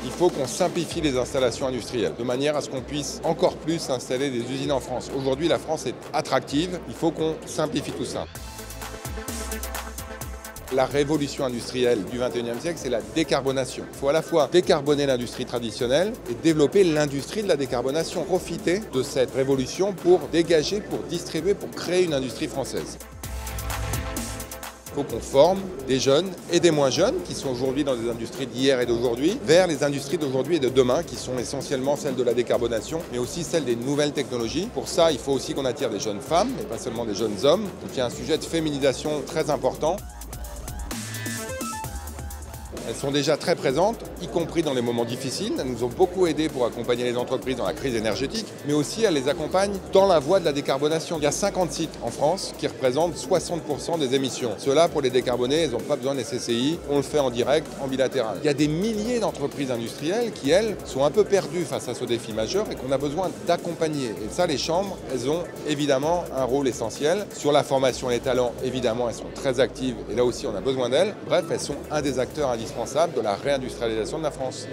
Il faut qu'on simplifie les installations industrielles, de manière à ce qu'on puisse encore plus installer des usines en France. Aujourd'hui, la France est attractive, il faut qu'on simplifie tout ça. La révolution industrielle du XXIe siècle, c'est la décarbonation. Il faut à la fois décarboner l'industrie traditionnelle et développer l'industrie de la décarbonation. Profiter de cette révolution pour dégager, pour distribuer, pour créer une industrie française. Il faut qu'on forme des jeunes et des moins jeunes qui sont aujourd'hui dans des industries d'hier et d'aujourd'hui vers les industries d'aujourd'hui et de demain qui sont essentiellement celles de la décarbonation mais aussi celles des nouvelles technologies. Pour ça, il faut aussi qu'on attire des jeunes femmes et pas seulement des jeunes hommes. Donc il y a un sujet de féminisation très important. Elles sont déjà très présentes, y compris dans les moments difficiles. Elles nous ont beaucoup aidés pour accompagner les entreprises dans la crise énergétique, mais aussi elles les accompagnent dans la voie de la décarbonation. Il y a 50 sites en France qui représentent 60% des émissions. Ceux-là, pour les décarboner, ils n'ont pas besoin des CCI. On le fait en direct, en bilatéral. Il y a des milliers d'entreprises industrielles qui, elles, sont un peu perdues face à ce défi majeur et qu'on a besoin d'accompagner. Et ça, les chambres, elles ont évidemment un rôle essentiel. Sur la formation et les talents, évidemment, elles sont très actives et là aussi, on a besoin d'elles. Bref, elles sont un des acteurs indispensables de la réindustrialisation de la France.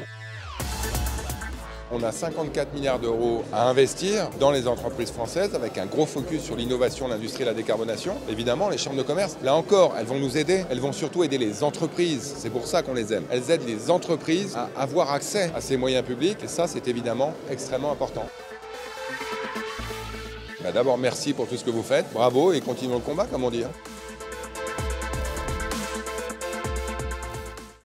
On a 54 milliards d'euros à investir dans les entreprises françaises avec un gros focus sur l'innovation, l'industrie et la décarbonation. Évidemment, les chambres de commerce, là encore, elles vont nous aider. Elles vont surtout aider les entreprises. C'est pour ça qu'on les aime. Elles aident les entreprises à avoir accès à ces moyens publics et ça, c'est évidemment extrêmement important. D'abord, merci pour tout ce que vous faites. Bravo et continuons le combat, comme on dit.